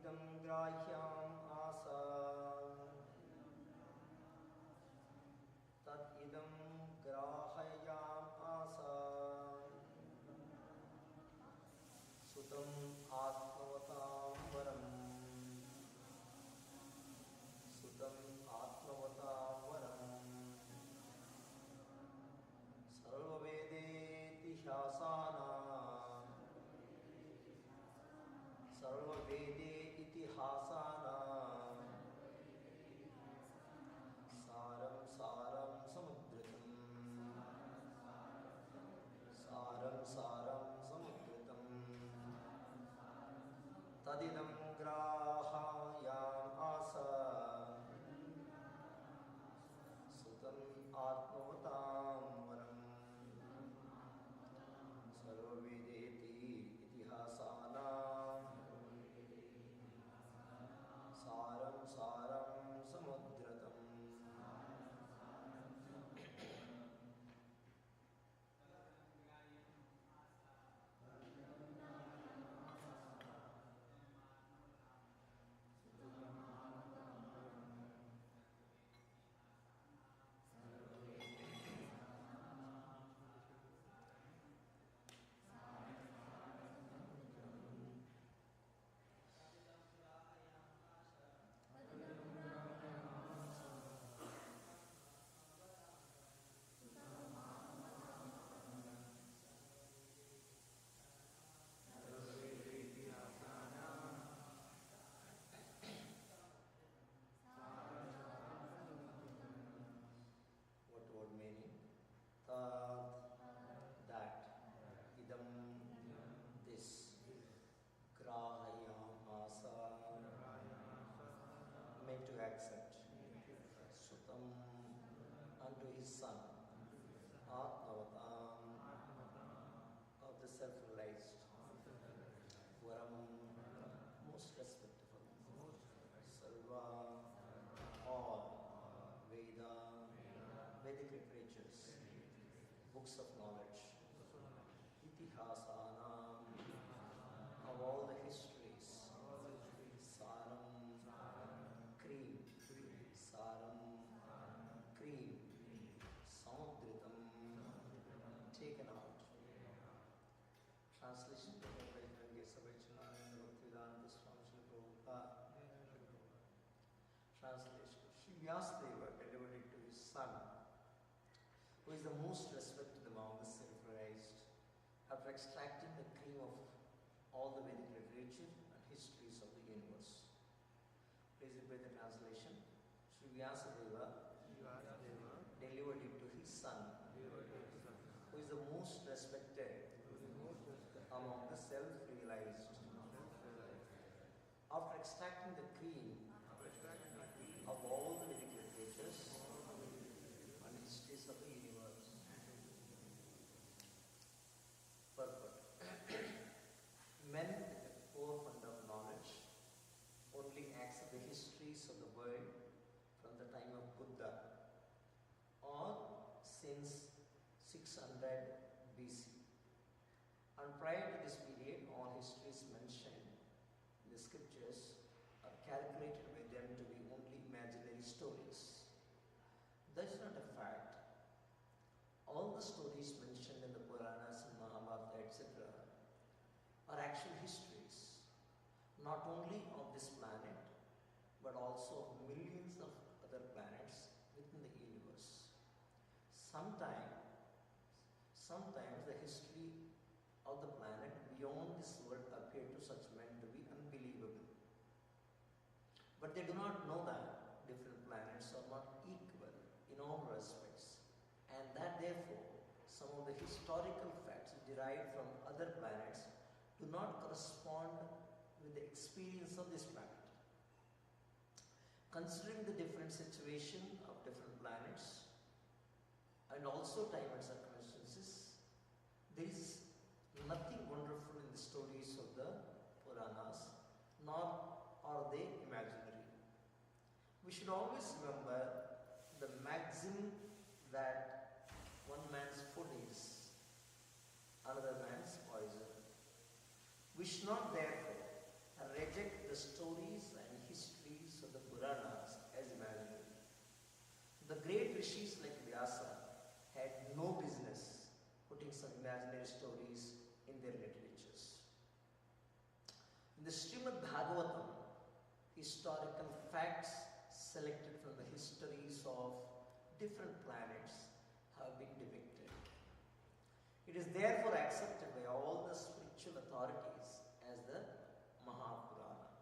idam grahyam asa tad idam grahayam asa sutam atmavatam varam sutam atmavatam varam sarva vedeti shasana sarva vede itihasana saram saram samudritam saram saram samudritam tadidam grahayam asa sutam atmavatam varam sarva vedeti itihasana saram saram samudritam. Unto his son, Atmavatam, of the self-realized, Varam, most respectful, Sarva, all, Veda, Vedic literatures, books of knowledge, Itihasanam, of all the histories, Saram, cream, Saram, cream, samudritam, taken out. Translation by Bhaktivedanta Swami Prabhupada. Translation: Sri Vyasadeva delivered it to his son, who is the most respected among the self-realized, after extracting the cream of all the Vedic literature and histories of the universe. Please repeat the translation. Sri Vyasadeva delivered it to his son, who is the most respected among the self-realized. After extracting the cream of all the Vedic literatures and histories of the universe. Purport. Men with the forefront of knowledge only accept the histories of the world from the time of Buddha or since 600 BC. And prior to this period, all histories mentioned in the scriptures are calculated by them to be only imaginary stories. That's not a fact. All the stories mentioned in the Puranas and Mahabharata, etc., are actual histories, not only of this planet, but also of millions of other planets within the universe. Sometimes the history of the planet beyond this world appear to such men to be unbelievable. But they do not know that different planets are not equal in all respects, and that therefore some of the historical facts derived from other planets do not correspond with the experience of this planet. Considering the different situation of different planets and also time and circumstances, there is nothing wonderful in the stories of the Puranas, nor are they imaginary. We should always remember the maxim that one man's food is another man's poison. We should not therefore reject the the stories and histories of the Puranas as imaginary. The great rishis like Vyasa had no business putting some imaginary stories in their literatures. In the Srimad Bhagavatam, historical facts selected from the histories of different planets have been depicted. It is therefore accepted by all the spiritual authorities as the Mahapurana.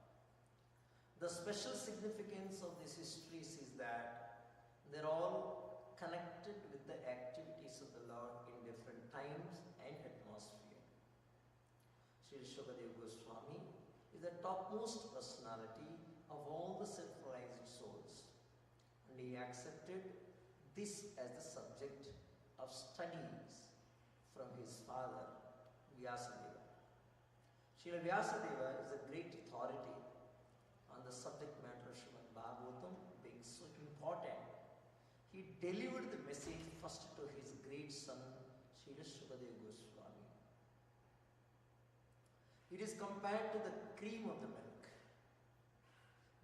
The special significance of these histories is that they're all connected with the activities of the Lord in different times and atmosphere. Sri Shukadeva Goswami is the topmost personality of all the self-realized souls, and he accepted this as the subject of studies from his father Vyasadeva. Srila Vyasadeva is a great authority on the subject matter of Srimad Bhagavatam, being so important. He delivered the message first to his great son Srila Shukadeva Goswami. It is compared to the cream of the milk.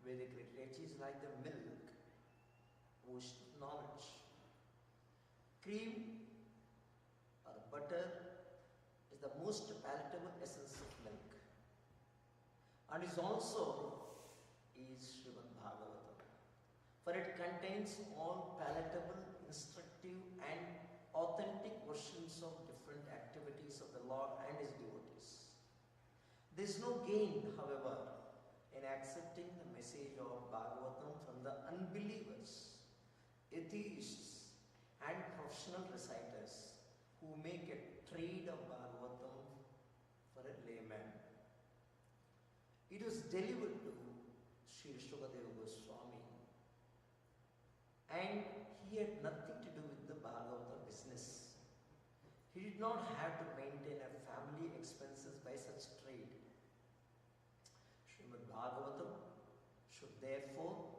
Vedic literature is like the milk, ocean of knowledge. Cream or butter is the most palatable essence of milk, and is also Srimad Bhagavatam, for it contains all palatable, instructive and authentic versions of different activities of the Lord and his devotees. There is no gain, however, in accepting the message of Bhagavatam from the unbelievers, atheists and professional reciters who make a trade of Bhagavatam for a layman. It was delivered to Sri Shukadeva Goswami, and he had nothing to do with the Bhagavata business. He did not have to maintain a family expenses by such trade. Srimad Bhagavatam should therefore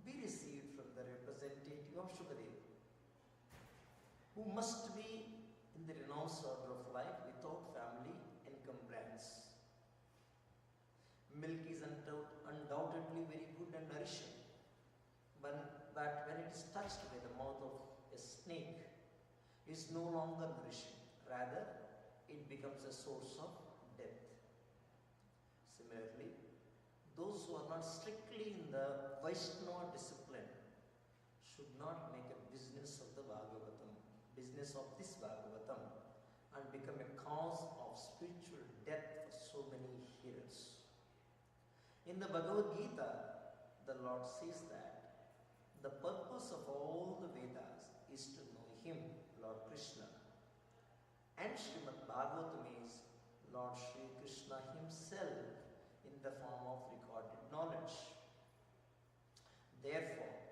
be received from the representative of Shukadeva, who must be in the renounced order of life without family encumbrance. Milk is undoubtedly very good and nourishing, but when it is touched by the mouth of a snake, it is no longer nourishing. Rather, it becomes a source of death. Similarly, those who are not strictly in the Vaishnava discipline should not make a business of the Bhagavatam, business of this Bhagavatam, and become a cause of spiritual death for so many hearers. In the Bhagavad Gita, the Lord says that the purpose of all the Vedas is to know Him, Lord Krishna. And Srimad Bhagavatam is Lord Sri Krishna Himself in the form of recorded knowledge. Therefore,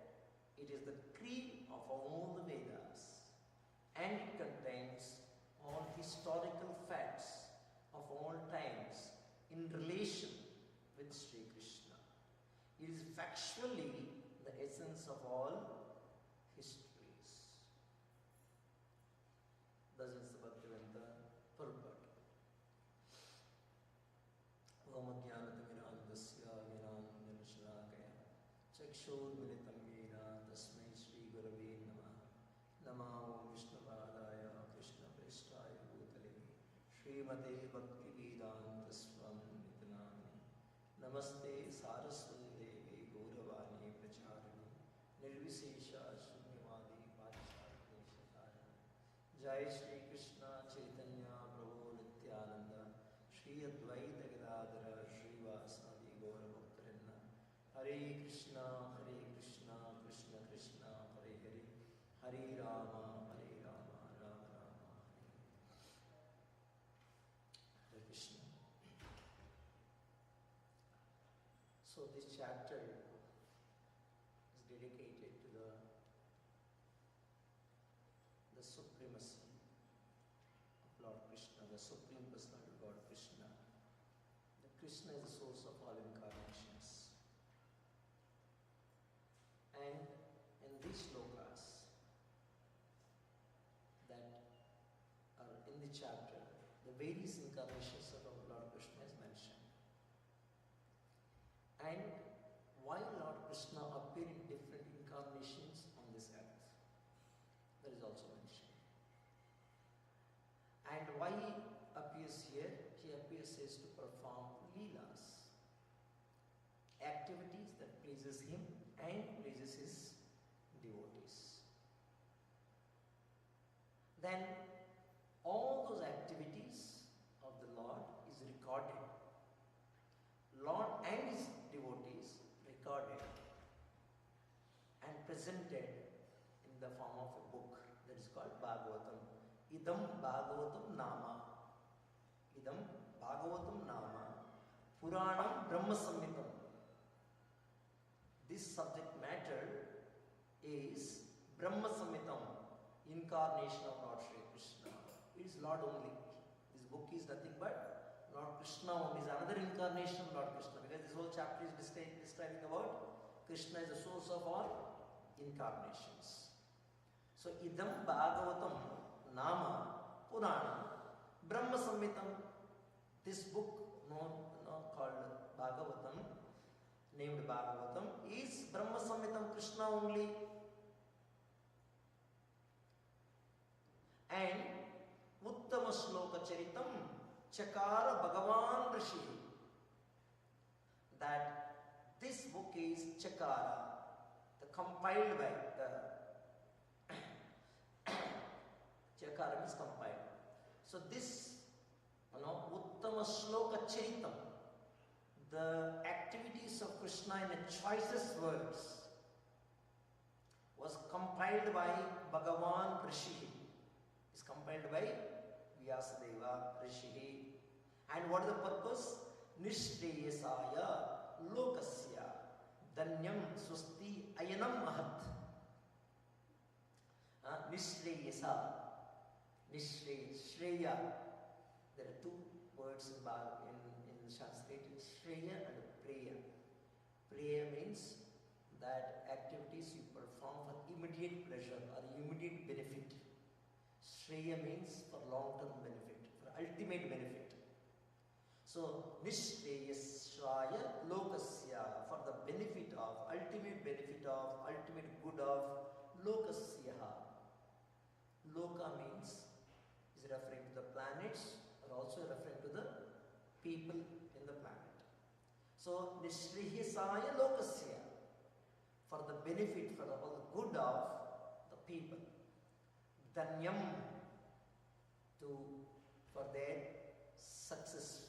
it is the cream of all the Vedas, and it contains all historical facts of all times in relation with Sri Krishna. It is factually the essence of all histories. Thus is the Bhaktivedanta purport. Om Jnanatimirandasya Jnananjanashalakaya Chakshurmilitam Yena Tasmai Shri Gurave Namah Namo Vishnupadaya Krishna Prestaya Bhutale Srimate Bhaktivedanta Swami Namaste Saraswati Devi Gauravani Pracharini Nirvisesha Shunyavadi Pachari Shakarani Jai Shri Krishna Chaitanya Prabhu Nityananda Shri Advaita Gadadhara Shri Vasadi Gauravaktarinna Hare Krishna Krishna Krishna Hare Hare Hare Rama Rama Rama Hare Krishna. So this chapter is dedicated to the supremacy of Lord Krishna, the Supreme Personality of God Krishna. The Krishna is the source of all incarnations. And in these shlokas that are in the chapter, the various incarnations of Lord Krishna is mentioned. And why Lord Krishna appear in different incarnations on this earth? That is also mentioned. And why he appears here? He appears says to perform leelas, activities that pleases him and pleases his devotees. Then all those activities of the Lord is recorded. Lord and his devotees recorded and presented in the form of a book that is called Bhagavatam. Idam Bhagavatam Nama. Idam Bhagavatam Nama. Puranam Brahma Samhitam. This subject matter is Brahma Samhitam, incarnation of Lord Shri Krishna. It is Lord only. This book is nothing but Lord Krishna only. Is another incarnation of Lord Krishna, because this whole chapter is describing about Krishna is the source of all incarnations. So Idam Bhagavatam Nama Purana Brahma Samhitam. This book called Bhagavatam, named Bhagavatam, is Brahma Samhitam, Krishna only. And Uttama Shloka Charitam Chakara Bhagavan Rishi. That this book is Chakara, the compiled by the Chakara means compiled. So this, Uttama Shloka Charitam, the activities of Krishna in the choicest words, was compiled by Bhagavan Rishi. Is compiled by Vyasadeva Rishi. And what is the purpose? Nishreyasaya lokasya danyam swasti ayanam mahat. Nishreyasa. Shreya. There are two words in Sanskrit, Shreya and Preya. Preya means that activities you perform for immediate pleasure or immediate benefit. Shreya means for long-term benefit, for ultimate benefit. So, Nishreyasaya Lokasya, for the benefit of, ultimate benefit of, ultimate good of Lokasya. Loka means, is referring to the planets or also referring to the people in the planet. So, Nishreyasaya Lokasya, for the benefit, for the good of the people. Danyam, for their success.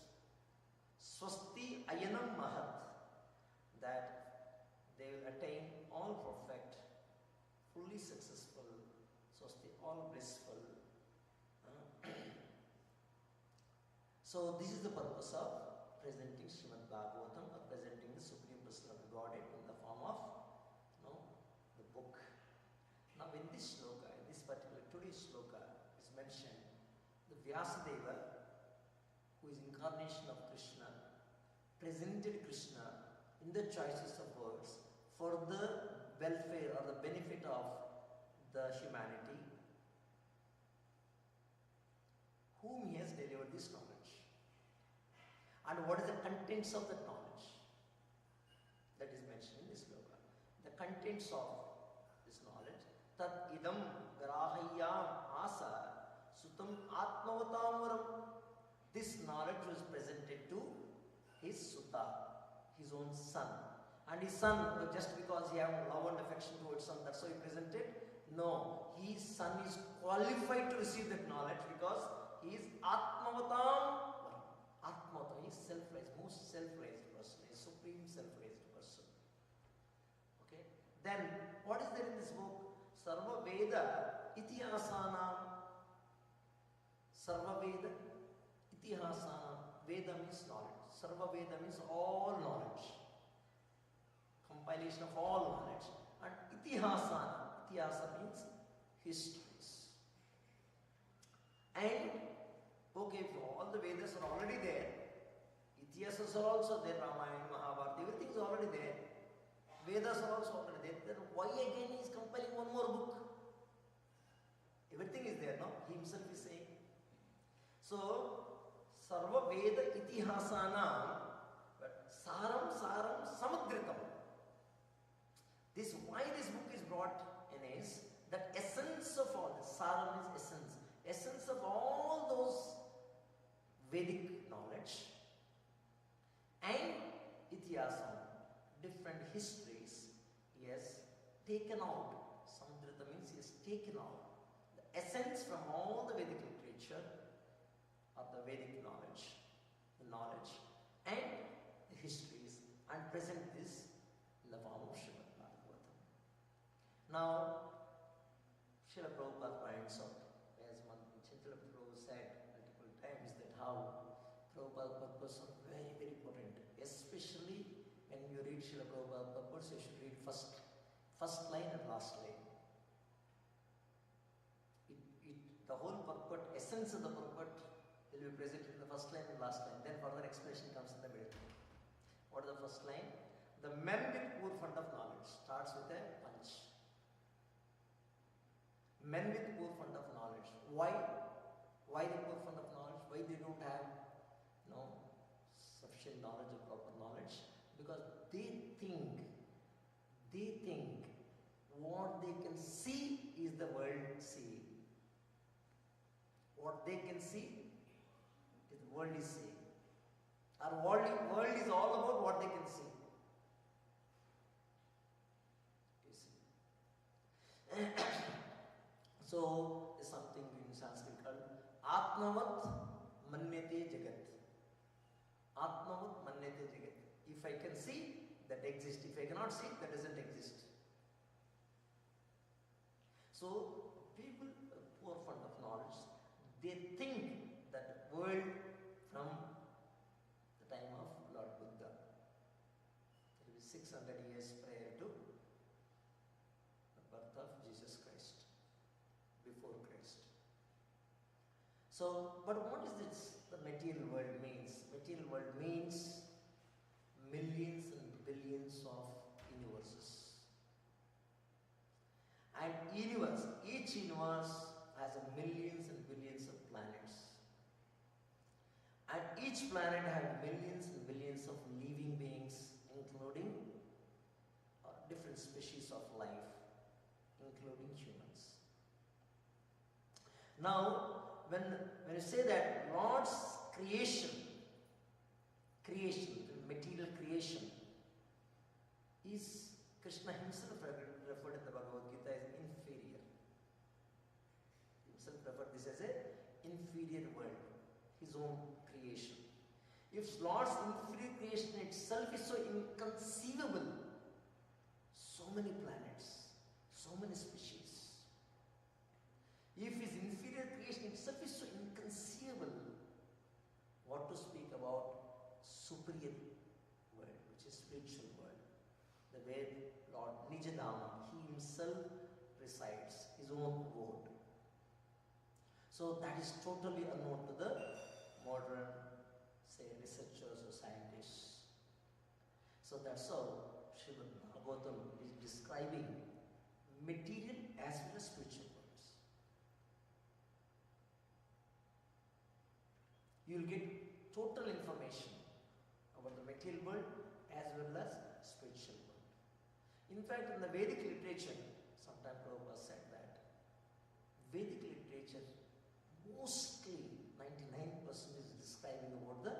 Swasti ayanam mahat, that they will attain all perfect, fully successful. Swasti, all blissful. So this is the purpose of presenting Srimad Bhagavatam, or presenting the Supreme Personality of Godhead in the form of the book. Now in this shloka, in this particular today's shloka is mentioned, the Vyasadeva, who is incarnation of Krishna, presented Krishna in the choicest of words for the welfare or the benefit of the humanity, whom he has delivered this knowledge. And what is the contents of that knowledge? That is mentioned in this shloka. The contents of this knowledge, Tat idam grahayam asa sutam atmavatamuram. This knowledge was presented to his sutta, his own son. And his son, just because he had love and affection towards son, that's why he presented? No, his son is qualified to receive that knowledge because he is atmavatam. Atmavatam, he is self-raised, most self-raised person, a supreme self-raised person. Okay. Then, what is there in this book? Sarva Veda Itihasanam. Sarva Veda Itihasanam. Veda means knowledge. Sarva Veda means all knowledge. Compilation of all knowledge. And Itihasana. Itihasa means histories. And, okay, if all the Vedas are already there, Itihasas are also there, Ramayana, Mahabharata, everything is already there. Vedas are also already there. Then why again he is compiling one more book? Everything is there, no? He himself is saying. So, Sarva Veda Itihasana, but Saram Vedic knowledge and Ityasam, different histories, he has taken out. Samdrita means he has taken out the essence from all the Vedic literature of the Vedic knowledge, the knowledge and the histories, and present this in the form of Srimad Bhagavatam. Now, Srila Prabhupada points out, as Chintala Prabhu said multiple times, that how Prabhupada purpose are very, very important. Especially when you read Srila Prabhupada purpose, you should read first line and last line. The whole purport, essence of the purport will be present in the first line and last line. Then further explanation comes in the middle. What is the first line? The men with poor fund of knowledge starts with a punch. Men with poor fund of knowledge. Why? Why the poor fund of knowledge? Why they don't have sufficient knowledge or proper knowledge? Because they think what they can see is the world seeing. What they can see is the world is seeing. Our world is all about what they can see. You see. So, there's something in Sanskrit called Atmavat Manyate Jagat. Atmavat Manyate Jagat. If I can see, that exists. If I cannot see, that doesn't exist. So, people poor fund of knowledge, they think that the world from the time of Lord Buddha, it will be 600 years prior to the birth of Jesus Christ, before Christ. So, but what is this? The material world means? Material world means millions and billions of universes. And universe, each universe has millions and billions of planets. And each planet has millions and billions of living beings, including different species of life, including humans. Now, when you say that Lord's creation, material creation, is Krishna himself referred in the Bhagavad Gita as inferior. Himself referred this as an inferior world, his own creation. If Lord's inferior creation itself is so inconceivable, so many planets, so many species, if his inferior creation itself is so inconceivable, what to speak about superior world, which is spiritual world, the where Lord Nijadama, he himself resides, his own abode. So that is totally unknown to the modern, say, researchers or scientists. So that's how Srimad Bhagavatam is describing material as well as spiritual worlds. You will get total information about the material world as well as spiritual world. In fact, in the Vedic literature, sometime Prabhupada said that Vedic literature mostly 99% is describing about the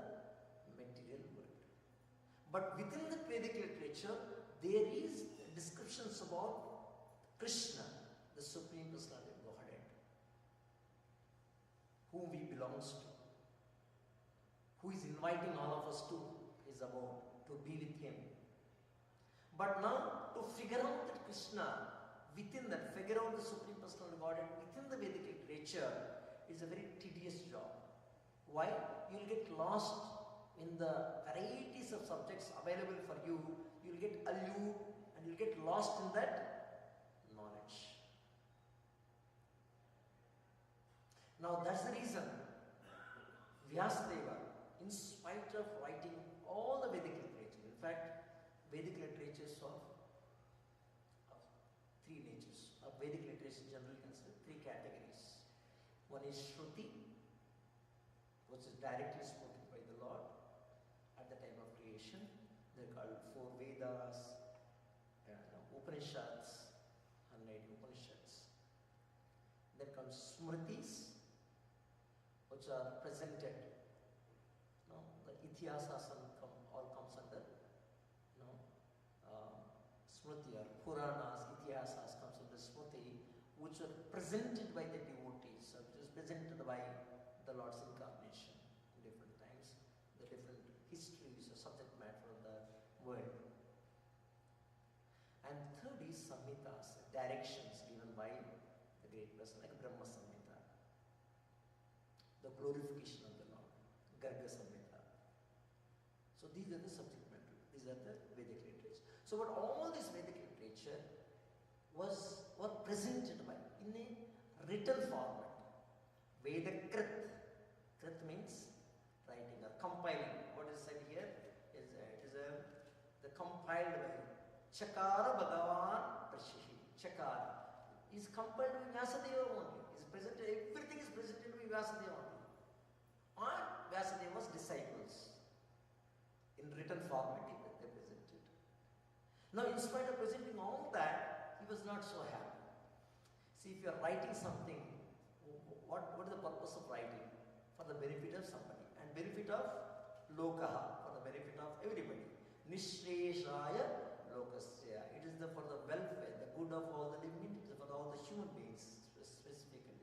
material world. But within the Vedic literature, there is descriptions about Krishna, the Supreme Personality of Godhead, whom he belongs to, who is inviting all of us to his abode, to be with him. But now, to figure out that Krishna, within that, figure out the Supreme Personality of Godhead within the Vedic literature is a very tedious job. Why? You will get lost in the varieties of subjects available for you. You will get allured and you will get lost in that knowledge. Now, that's the reason Vyasadeva, in spite of writing all the Vedic literature, in fact, Vedic literature is of three natures. Vedic literature generally considered three categories. One is Shruti, which is directly spoken by the Lord at the time of creation. They are called four Vedas, Upanishads, 108 Upanishads. Then comes Smritis, which are presented Itihasas all comes under, you know, Smriti or Puranas, Itihasas comes under Smriti, which were presented by the devotees, which was presented by the Lord's incarnation in different times, the different histories or subject matter of the world. And third is Samhitas, directions given by the great person, like Brahma Samhita, the glorification of the Lord, Garga Samhita. So these are the subject matter, these are the Vedic literature. So but all this Vedic literature were presented by in a written format. Vedakrit. Krit means writing or compiling. What is said here is the compiled by Chakara Bhagavan Prashihi. Chakara is compiled by Vyasadeva only. Is presented, everything is presented by Vyasadeva only. Or Vyasadeva's disciples. In written format they presented. Now in spite of presenting all that, he was not so happy. See, if you are writing something, what is the purpose of writing? For the benefit of somebody and benefit of lokaha, for the benefit of everybody. Nishreshaya lokasya. It is for the welfare, the good of all the living entities, for all the human beings specifically.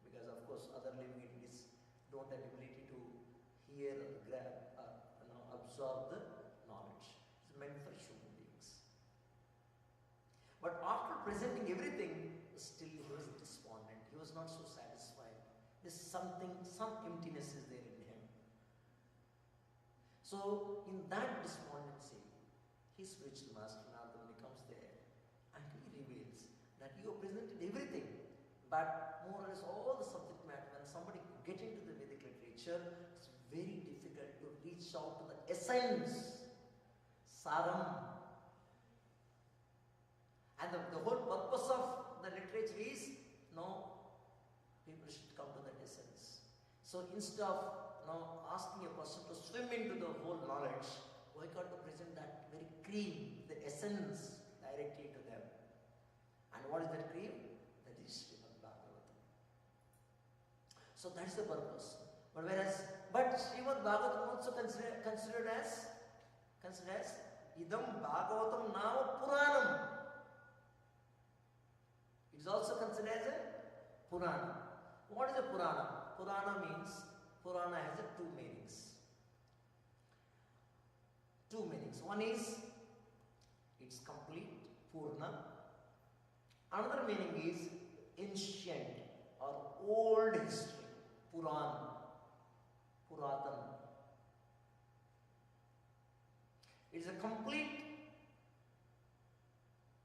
Because of course other living entities don't have ability to hear or grab or absorb the knowledge. It's meant for human beings. But after presenting everything, still he was despondent. He was not so satisfied. There's something, some emptiness is there in him. So in that despondency, his spiritual master Narada comes there and he reveals that you have presented everything, but more or less all the subject matter. When somebody get into the Vedic literature, it's very difficult to reach out to the essence, saram. And the whole purpose of the literature is, people should come to that essence. So instead of asking a person to swim into the whole knowledge, why can't you present that very cream, the essence, directly to them? And what is that cream? That is Srimad Bhagavatam. So that's the purpose. But Srimad Bhagavatam also considered as Idam Bhagavatam Nama Puranam. It is also considered as a Purana. What is a Purana? Purana has two meanings. Two meanings. One is it's complete, Purna. Another meaning is ancient or old history, Puran, Puratan. It is a complete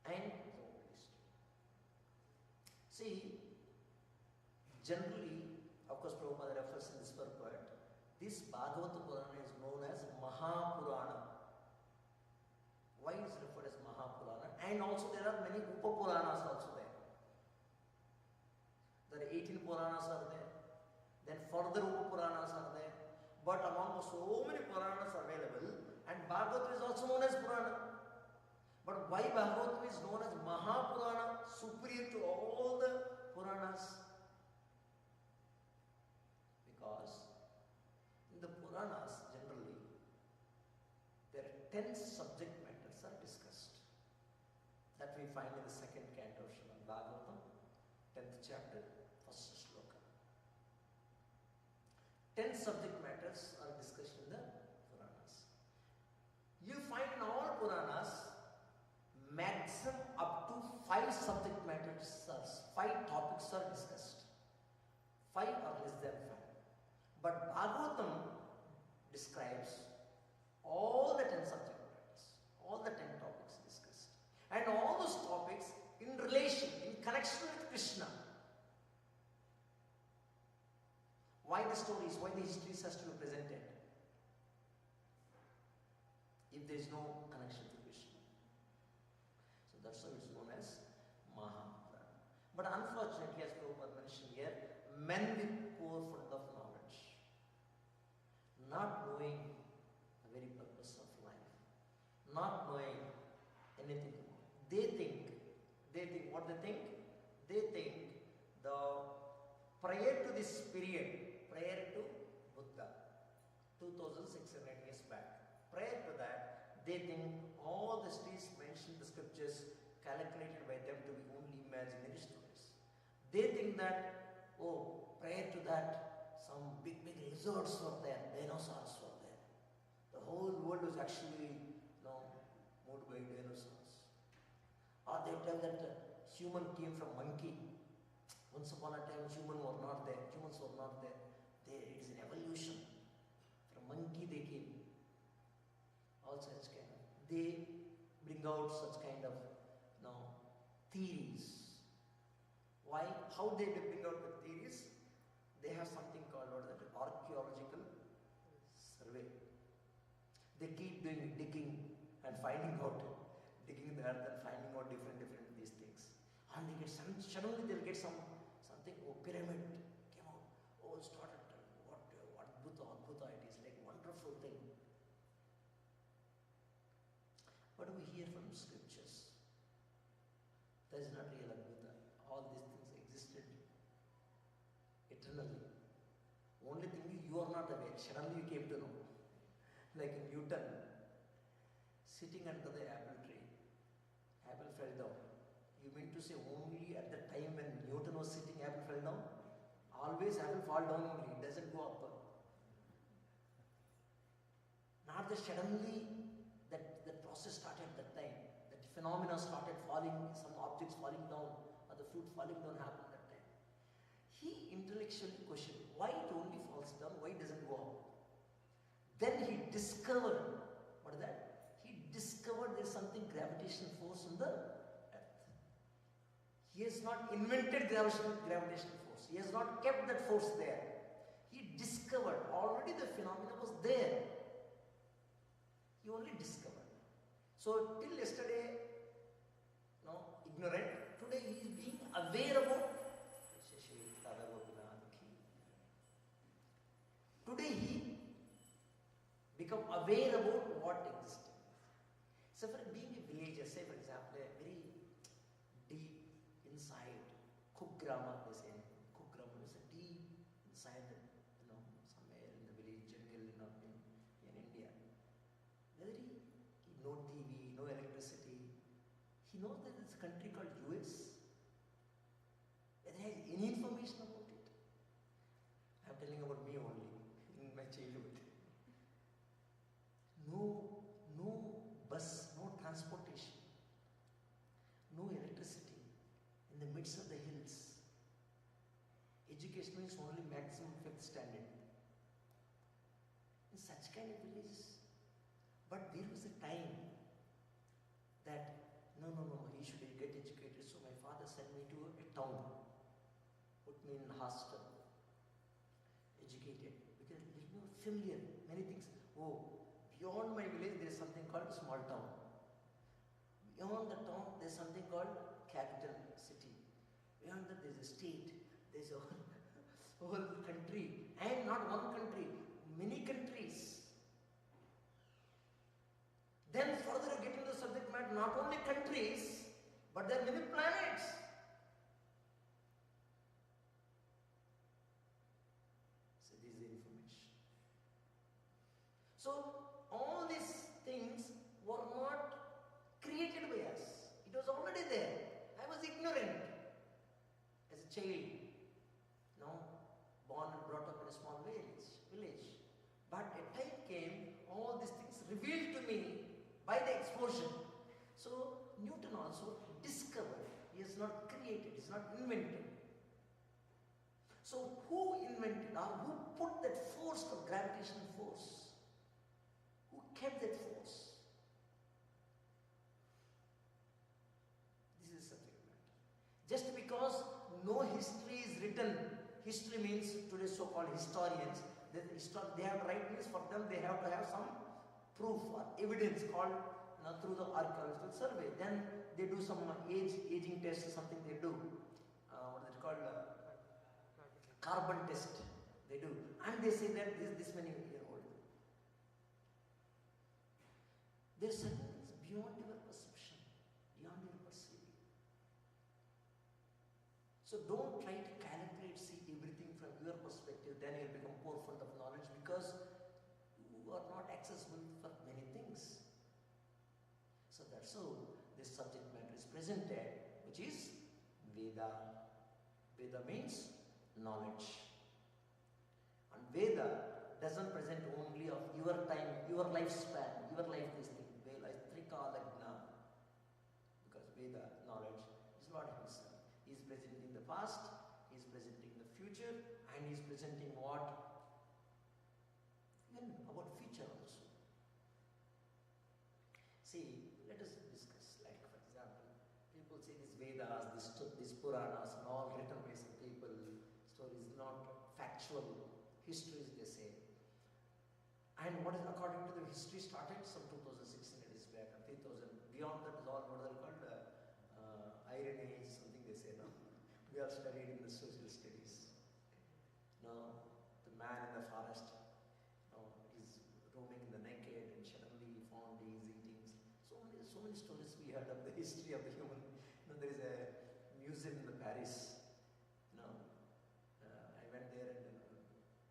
and old history. See, generally, of course, Prabhupada refers in this purport, this Bhagavata Purana is known as Mahapurana. Why is it referred as Mahapurana? And also there are many Upapuranas also there. There are 18 Puranas are there. Then further Upapuranas are there. But among so many Puranas available, and Bhagavatam is also known as Purana. But why Bhagavatam is known as Mahapurana, superior to all the Puranas? Because in the Puranas generally, there are 10 subject matters are discussed. That we find in the second canto of Srimad Bhagavatam, 10th chapter, first shloka. 10 subject matters are discussed in the Puranas. You find in all Puranas, maximum up to 5 subject matters, 5 topics are discussed. 5 or less than 5. But Bhagavatam describes all the 10 subject matters, all the 10 topics discussed. And all those topics in relation, in connection with Krishna. Why the stories, why the histories has to be presented? If there is no connection to Krishna. So that's why it's known as Mahapurana. But unfortunately, as Prabhupada mentioned here, men with poor fund of knowledge, not knowing the very purpose of life, not knowing anything. They think, what they think? They think prior to this period, prior to Buddha, 2600 they think all the stories mentioned in the scriptures calculated by them to be only imaginary stories. They think that, oh, prior to that, some big lizards were there, dinosaurs were there. The whole world was actually, moved by dinosaurs. Or they tell that human came from monkey. Once upon a time, humans were not there. It is an evolution. From monkey they came. All such kind of. They bring out such kind of theories. Why? How they bring out the theories? They have something called archaeological survey. They keep doing digging and finding out, digging the earth and finding out different these things. And they get suddenly they'll get something. Oh, pyramid came out. Oh, started. What Adbhuta it is, like wonderful thing. What do we hear from scriptures? That is not real Adbhuta. All these things existed eternally. Only thing is you are not aware. Suddenly you came to know. Like Newton, sitting under the apple tree. Apple fell down. You mean to say only at the time when Newton was sitting, apple fell down? Always apple fall down only. It doesn't go up. Not that suddenly that process started at that time. That phenomena started falling, some objects falling down, or the fruit falling down happened at that time. He intellectually questioned, why it only falls down, why it doesn't go up? Then he discovered, what is that? He discovered there is something gravitational force in the earth. He has not invented gravitational force. He has not kept that force there. He discovered, already the phenomena was there. He only discovered. So till yesterday, ignorant. Today he is being aware about Radha Gopinath. Today he become aware about what existed. So for being a villager, say for example, a very deep inside Kugrama, they say. Kugrama is a deep inside the, somewhere in the village jungle in India. Whether he no TV, no electricity, he knows that there's a country called US. Whether he has any information about it. I'm telling about me only, in my childhood. No bus, no transportation, no electricity in the midst of the hills. Education is only maximum 5th standard. In such kind of villages. But there was a time that no, he should get educated. So my father sent me to a town, put me in hostel, educated, because familiar, many things. Oh, beyond my village there is something called small town. Beyond the town there is something called capital city. Beyond that there is a state, there is a whole country, and not one country, many countries. Then further you get into the subject matter, not only countries, but there are many planets. So this is the information. So all these things were not created by us. It was already there. I was ignorant as a child. Born and brought up in a small village. But a time came, all these things revealed to me by the explosion. So Newton also discovered. He has not created, he has not invented. So who invented or who put that force of gravitational force? Who kept that force? This is the subject matter. Just because no history is written, history means today's so-called historians, they have right means for them they have to have some proof or evidence called through the archaeological survey. Then they do some aging test or something they do. What is it called? Carbon test they do. And they say that this many year old. There are certain things beyond your perception, beyond your perceiving. So don't try to calculate, see everything from your perspective, then you'll become more fond of knowledge because you are not accessible for many things. so this subject matter is presented, which is Veda. Veda means knowledge. And Veda doesn't present only of your time, your lifespan, your life this thing. Veda is Trikalagna. Because Veda, knowledge, is Lord Himself. He is presenting the past, He is presenting the future, and He is presenting what? Even about future also. See, let us discuss, like for example, people say these Vedas, these Puranas and all written by some people, stories not factual, histories they say. And what is according to the history started some 2600 years back, 3000, beyond that is all what are called Iron Age, something they say, no? We are studied in the social studies. No, the man in the forest, no, he's roaming in the naked and suddenly he found he is eating. So many stories we heard of the history of the human. You know, there is a museum in the Paris. You know, I went there and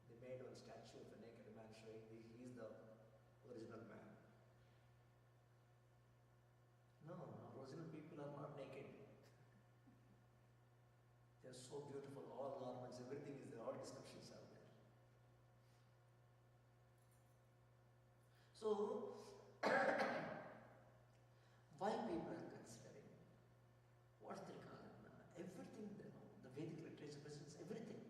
they made one statue of a naked man showing he is the original man. No, original people are not naked. They are so beautiful, all garments, everything is there, all descriptions are there. So, why people are considering what's Trikalagna? Everything, you know, the Vedic literature presents everything.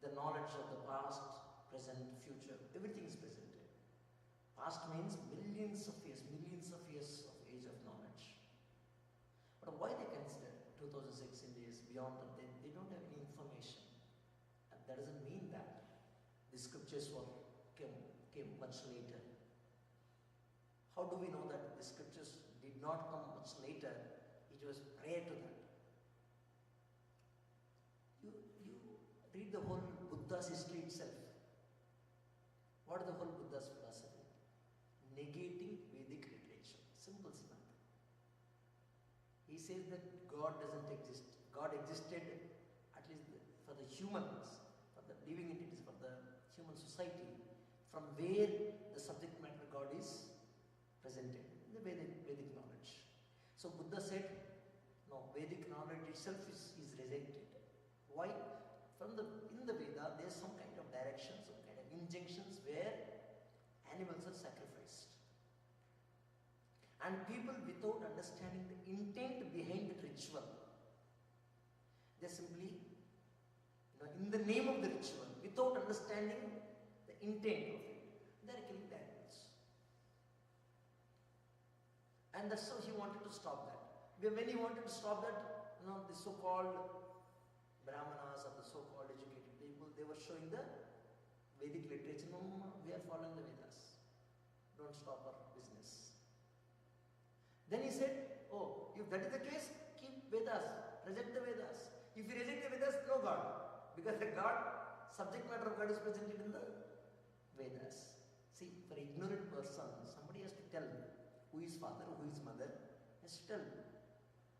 The knowledge of the past, present, future, everything is presented. Past means millions of years of age of knowledge. But why they consider 2600 years beyond that? They don't have any information. And that doesn't mean that the scriptures came much later. How do we know that the scriptures did not come much later? It was prior to that. You read the whole Buddha's history itself. What is the whole Buddha's philosophy? Negating Vedic literature. Simple as nothing. He says that God doesn't exist. God existed at least for the humans, for the living entities, for the human society, from where the subject matter God is presented in the Vedic knowledge. So Buddha said, no, Vedic knowledge itself is rejected. Why? In the Veda, there is some kind of direction, some kind of injunctions where animals are sacrificed. And people, without understanding the intent behind the ritual, they simply, in the name of the ritual, without understanding the intent of it, they are killing the animals. And that's how he wanted to stop that. When he wanted to stop that, the so-called Brahmanas or the so-called educated people, they were showing the Vedic literature. No, we are following the Vedas. Don't stop our business. Then he said, oh, if that is the case, keep Vedas, reject the Vedas. If you reject the Vedas, no God. Because the God, subject matter of God is presented in the Vedas. See, for an ignorant person, somebody has to tell who is father, who is mother, has to tell.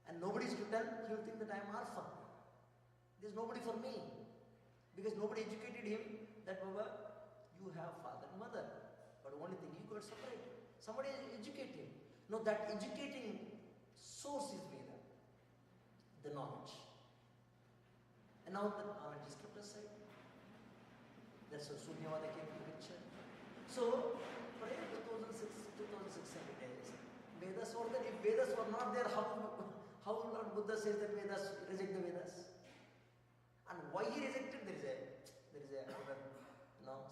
And nobody is to tell, he will think that I am orphan. There is nobody for me. Because nobody educated him that, Baba, you have father and mother. But only thing, you got separated. Somebody educate him. No, that educating source is Veda, the knowledge. And now the knowledge is kept aside. That's how Sunyavada came to the picture. So, prior to 2600 days, Vedas were there. If Vedas were not there, how Lord Buddha says that Vedas, reject the Vedas? And why he rejected? There is another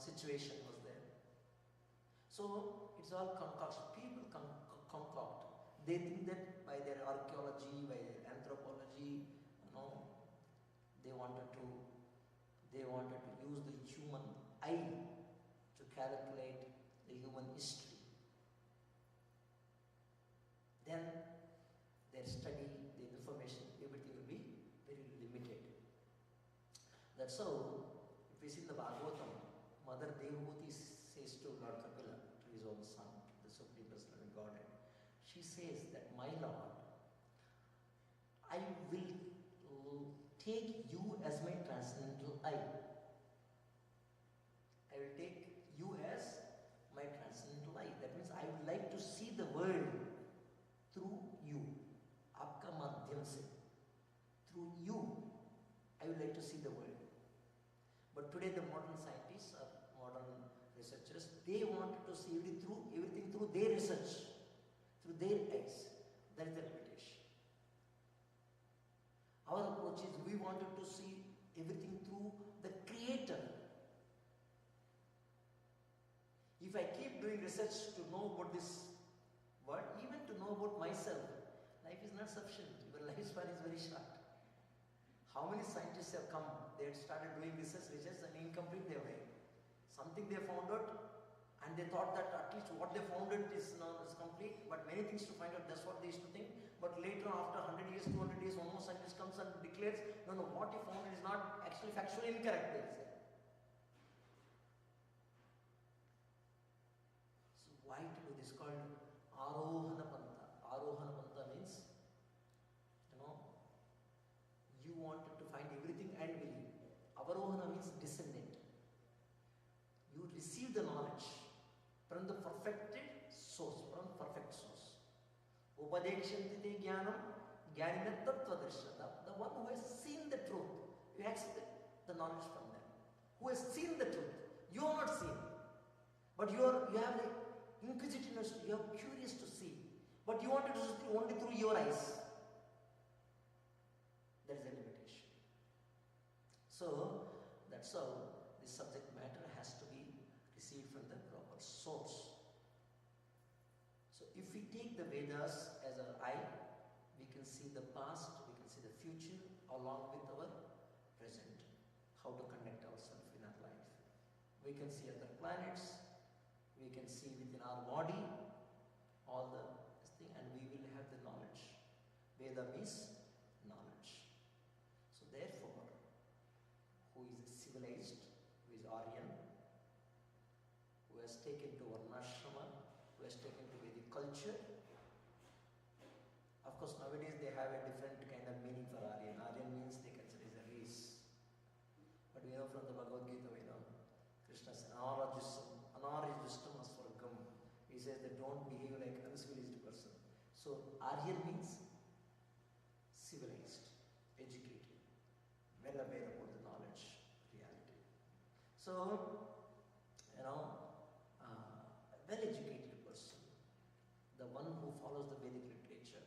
situation was there. So it's all concoction. People concoct. They think that by their archaeology, by their anthropology, they wanted to use the human eye to calculate the human history. Then their study, the information, everything will be very limited. That's how, if we see in the Bhagavatam, Mother Devhuti says to Lord Kapila, to his own son, the Supreme Personality of Godhead, she says that, my Lord, I will take you as my transcendental eye. I will take you as my transcendental eye. That means I I would like to see the world. But today the modern scientists or modern researchers, they wanted to see everything through their research, through their eyes. That is the limitation. Our approach is we wanted to see everything through the Creator. If I keep doing research to know about this world, even to know about myself, life is not sufficient. Your lifespan is very short. How many scientists have come? They had started doing research and incomplete they were. Something they found out, and they thought that at least what they found out is complete, but many things to find out, that's what they used to think. But later, after 100 years, 200 years, one more scientist comes and declares, no, what he found is not actually factually incorrect, they say. So why to do this? Called Arohana Pantha. Arohana Pantha means, you wanted to find everything and believe. Avarohana means descendant. You receive the knowledge from the perfected source, from perfect source. Upadekshantite jnanam jnanina tattva darshanam. The one who has seen the truth, you accept the knowledge from them. Who has seen the truth, you have not seen. But you have the inquisitiveness, you are curious to see. But you want to see only through your eyes. That is a limitation. So, that's how this subject matter has to be received from the proper source. So, if we take the Vedas as our eye, we can see the past, we can see the future along with our present. How to conduct ourselves in our life. We can see other planets, we can see within our body all this thing, and we will have the knowledge. Veda means knowledge. So therefore, who is civilized, who is Aryan, who has taken to Varnashrama, who has taken to Vedic culture. Of course, nowadays they have a different kind of meaning for Aryan. Aryan means they consider it as a race. But we know from the Bhagavad Gita, Krishna says, Anarajistam asvargam. He says that don't behave like an uncivilized person. So Aryan means civilized, educated, well aware about the knowledge, reality. So, a well-educated person, the one who follows the Vedic literature,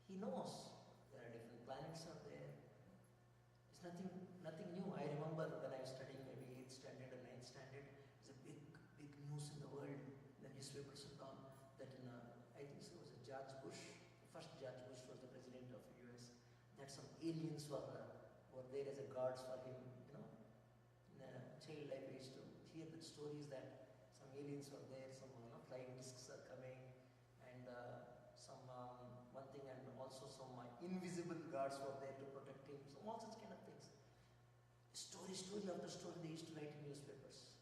he knows there are different planets out there. It's nothing new. I remember when I was studying maybe 8th standard or 9th standard, there's a big news in the world, the newspapers and all, that I think so it was George Bush, first George Bush was the president of the US, that some aliens were there as a guards for him, In child life I used to hear the stories that some aliens were there, some flying discs are coming, and some one thing, and also some invisible guards were there to protect him, so all such kind of things. Story after story they used to write in newspapers.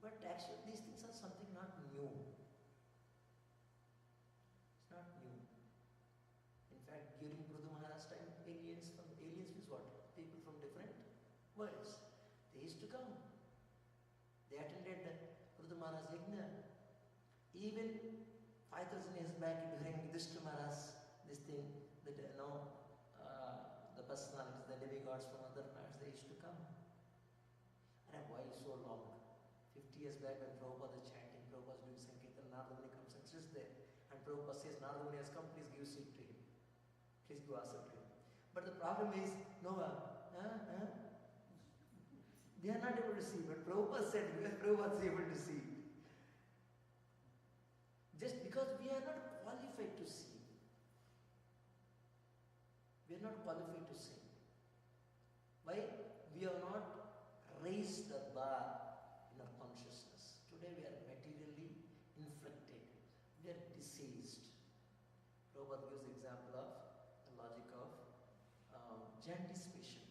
But actually these things are something not new. It's not new. In fact, during Prabhu Maharaj's time, aliens means what? People from different worlds. They used to come. They attended Prabhu Maharaj's yajna. Even 5,000 years back during Yudhishthira Maharaj, this thing, that the personalities, the demigods from other planets, they used to come. And why so long? 50 years back when Prabhupada is chanting, Prabhupada is doing Sankirtan, Narada Muni comes and sits there. And Prabhupada says, Narada Muni has come, please give seat to him. Please give answer to him. But the problem is, they are not able to see. But Prabhupada said, Prabhupada is able to see. Just because we are not qualified to see. We are not qualified to see. Why? We have not raised the bar in our consciousness. Today we are materially inflicted. We are diseased. Prabhupada gives the example of the logic of jaundice patient.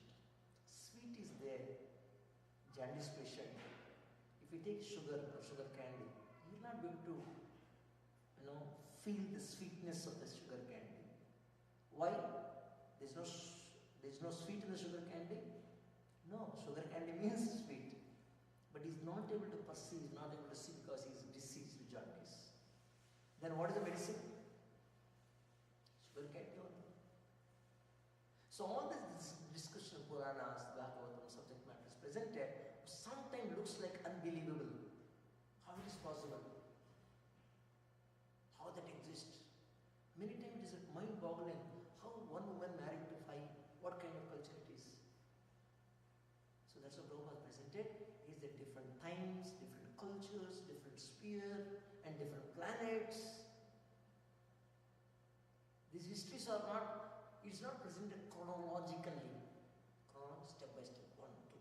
Sweet is there. Jaundice patient. If you take sugar or sugar candy, you will not be able to feel the sweetness of the sugar candy. Why? There's no sweet in the sugar candy. No, sugar candy means sweet. But he's not able to perceive, not able to see because he's diseased with jaundice. Then what is the medicine? Sugar candy only. So all this description of Puranas, Bhagavatam, subject matter is presented, sometimes looks like unbelievable. How it is possible? How that exists? Many times it is mind-boggling. How one woman married to five? What kind of culture it is? So that's what Prabhupada presented. Is that different times, different cultures, different sphere, and different planets. These histories are not, it's not presented chronologically. Step by step, 1, 2,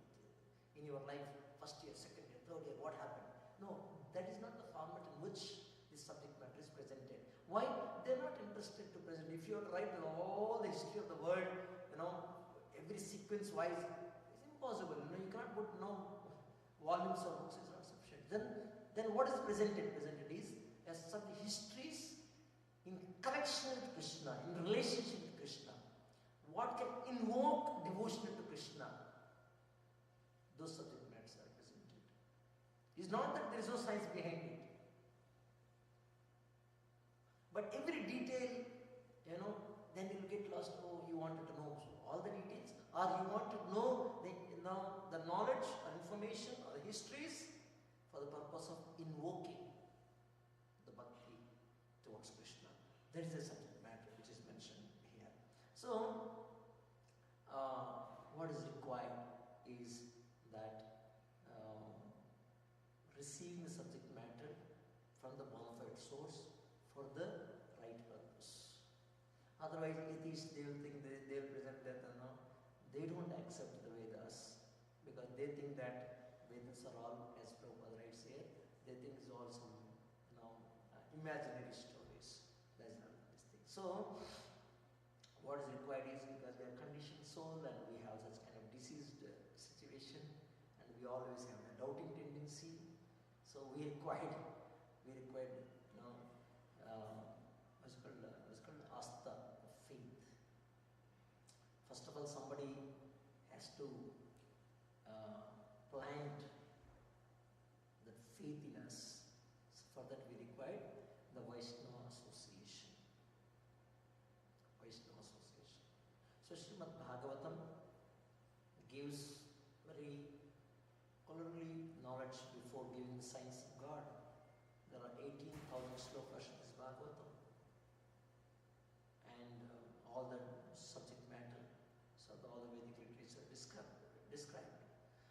3. In your life, first year, second year, third year, what happened? No, that is not the format in which this subject matter is presented. Why? They are not interested to present. If you have to write all the history of the world, every sequence wise, it's impossible. You can't put volumes or books, is not sufficient. Then what is presented? Presented is as some histories in connection with Krishna, in relationship with Krishna. What can invoke devotion to Krishna? Those subject matters are presented. It's not that there is no science behind it. But every detail, then you will get lost. Oh, you wanted to know all the details, or you want to know the knowledge or information or the histories for the purpose of invoking the bhakti towards Krishna. That is the subject matter which is mentioned here. So, what is required is that receiving the subject matter from the bona fide source for the right purpose. Otherwise, atheists, they will think they will present that they don't accept the Vedas because they think that Vedas are all, as Prabhupada writes here, they think it's all some imaginary stories. That's not this thing. So, what is required is because we are conditioned soul and we have such kind of diseased situation and we always have a doubting tendency. So we required what's called asta, faith. First of all, somebody has to plant that faith in us. So for that we require the Vaishnava association. So Srimad Bhagavatam gives very clearly knowledge before giving the science of God. There are 18,000 slokas in this Bhagavatam and all the subject matter, so all the Vedic literature described.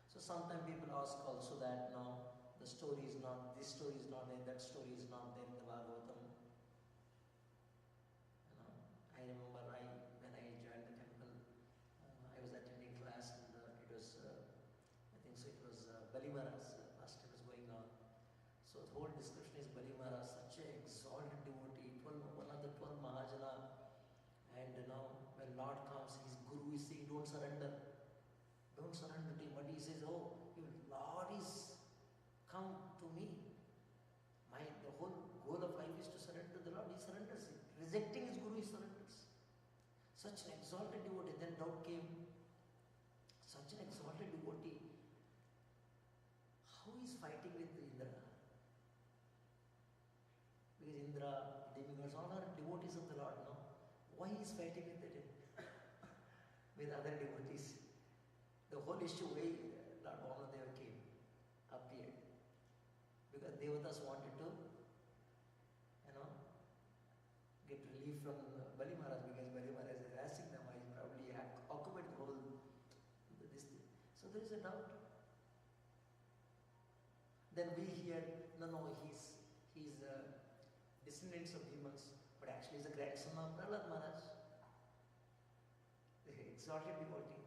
So sometimes people ask also that this story is not there, that story is not there in the Bhagavatam. I remember when I joined the temple, I was attending class and it was, it was Bali Maharaj, last time was going on. So the whole description is Bali Maharaj, such an exalted devotee, one of the 12 Mahajana. And when Lord comes, his Guru is saying, don't surrender to him. But he says, oh, Lord is come to me. The whole goal of life is to surrender to the Lord. He surrenders it. Rejecting his Guru, he surrenders. Such an exalted devotee. Then doubt came. Such an exalted devotee. How is fighting with Indra? Because Indra, demigods, all are devotees of the Lord, no? Why he is fighting with other devotees? The whole issue why Lord Vamanadeva appeared. Because Devatas wanted to, get relief from Bali Maharaj, because Bali Maharaj is harassing them. He probably occupied the whole this thing. So there is a doubt. Then we hear, he's descendants of demons, but actually he's a grandson of Prahlad Maharaj, the exalted devotee.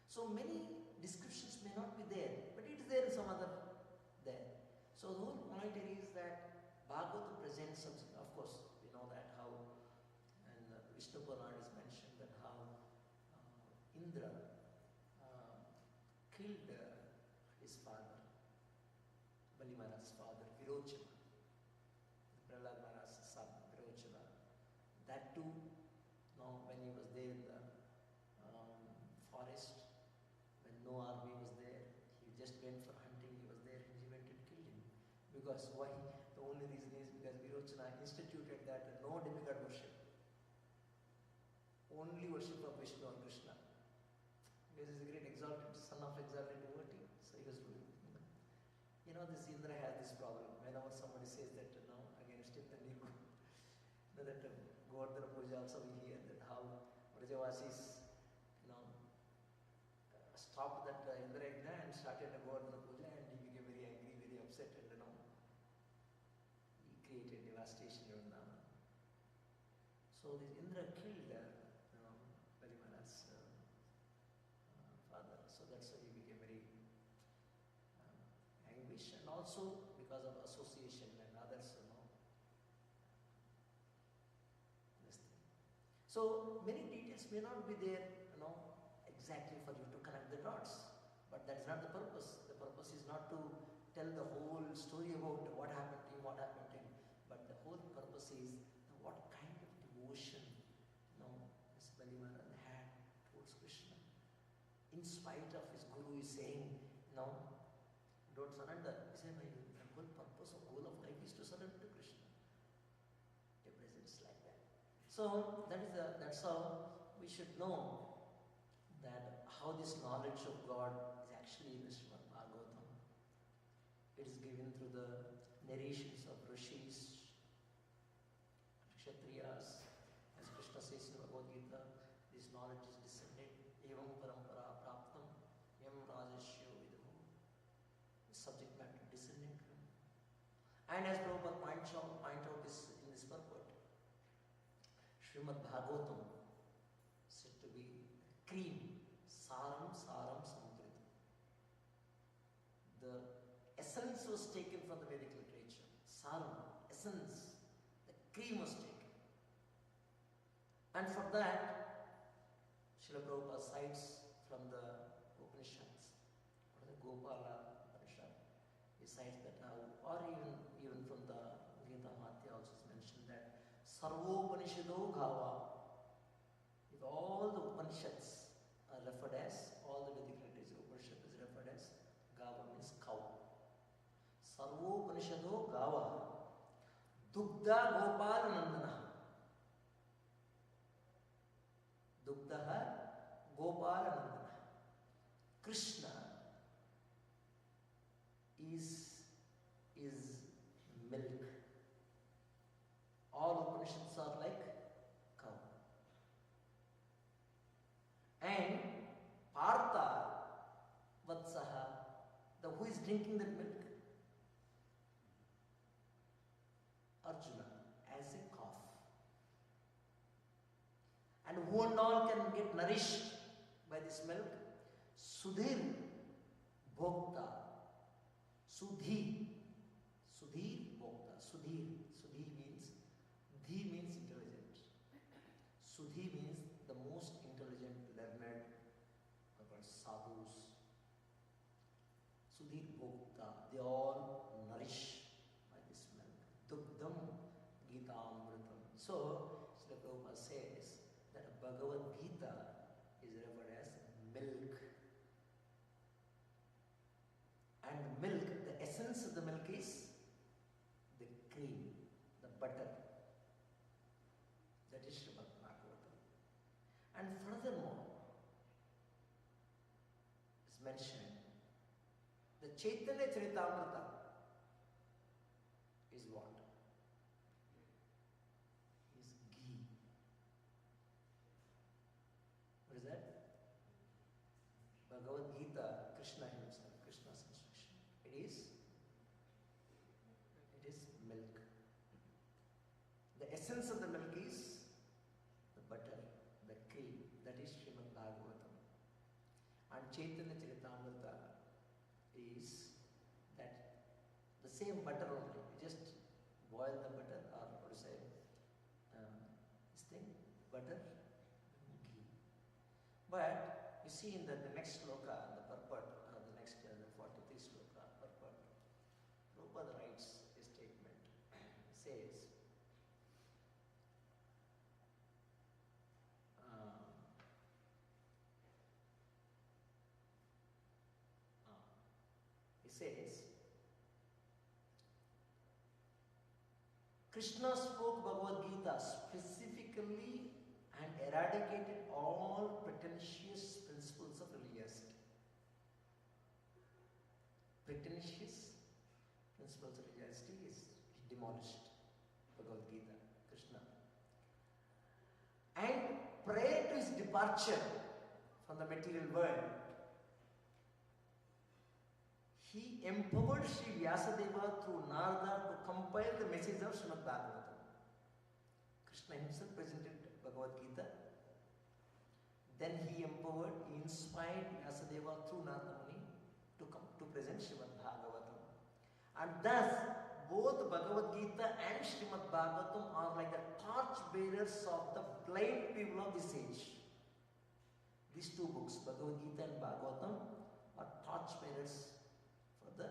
So many descriptions may not be there, but it is there in some other there. So the whole point here is that Bhagavatam presents something. Of course, we know that how, and Vishnu Purana is mentioned that how Indra killed his father, Bali Maharaj's father, Virochana, Prahlad Maharaj's son, Virochana. That too, when he was there in the forest, when no army was there, he just went for hunting, he was there, and he went and killed him. Because why? The only reason is because Virochana instituted that no demigod worship. Only worship son of exalted devotee. So he was doing. This Indra has this problem. Whenever somebody says that, against him, then he go. That Govardhana Puja also we hear that how Vrajavasis, stopped that Indra Yajna and started the Govardhana Puja, and he became very angry, very upset, and he created devastation in Vrindavan. So this Indra killed Balimala's father. So that's why he became very anguish, and also because of association and others, this thing. So many details may not be there, exactly for you to connect the dots, but that is not the purpose. The purpose is not to tell the whole story about what happened to him, but the whole purpose is what kind of devotion, this Balimala had towards Krishna. In spite of his guru is saying, don't surrender. He said, the whole purpose of goal of life is to surrender to Krishna. It presents like that. So that's how we should know that how this knowledge of God is actually in the Srimad Bhagavatam. It is given through the narrations of rishis, kshatriyas. As Krishna says in Bhagavad Gita, this knowledge is descended. Evam parampara praptam, yam rajashyo viduhu. The subject matter descending from. And as Prabhupada point out this in this purport, Srimad Bhagavatam said to be cream, saram samkrita. The essence was taken from the Vedic literature. Saram, essence, the cream was taken. And for that, Srila Prabhupada cites from the Upanishads, or the Gopala Upanishad. He cites that or even from the Gita Mahatya also is mentioned that Sarvopanishado Gava. If all the Upanishads are referred as, all the Vedic literature Upanishad is referred as, Gava means cow. Sarvopanishado Gava. Dugdha Gopala Nandana. Dugdha Gopala Nandana. Krishna is milk. All Upanishads are like cow. And Partha Vatsaha, who is drinking that milk? Arjuna, as a calf. And who and all can get nourished by this milk? Sudhir Bhokta. Sudhi Bhokta. Sudhi means, Dhi means intelligent. Sudhi means the most intelligent, learned, sadhus. Sudhir Bhokta. They all nourish by this milk. Dugdham Gita Amritam. So, Srila Prabhupada says that Bhagavad Gita is referred as milk. And milk, the essence of the milk is the cream, the butter. That is Srimad Bhagavatam. And furthermore, is mentioned, the Chaitanya Charitamrita is what? Is ghee. What is that? Bhagavad Gita, Krishna himself, Krishna's instruction. It is milk. The essence of the milk is the butter, the cream. That is Srimad Bhagavatam. And Chaitanya Charitamrita is that the same butter only. You just boil the butter, or what to say, this thing, butter, ghee. But you see in the next sloka, the purport, the next, the 43 sloka, purport, Prabhupada writes a statement. He says, Krishna spoke Bhagavad Gita specifically and eradicated all pretentious principles of religiosity. finish his principles of religiosity, he demolished Bhagavad Gita, Krishna. And prior to his departure from the material world, he empowered Sri Vyasadeva through Narada to compile the message of Srimad Bhagavatam. Krishna himself presented Bhagavad Gita. Then he empowered, he inspired Vyasadeva through Narada Muni to present Srimad Bhagavatam. And thus, both Bhagavad Gita and Srimad Bhagavatam are like the torch bearers of the blind people of this age. These two books, Bhagavad Gita and Bhagavatam, are torch bearers for the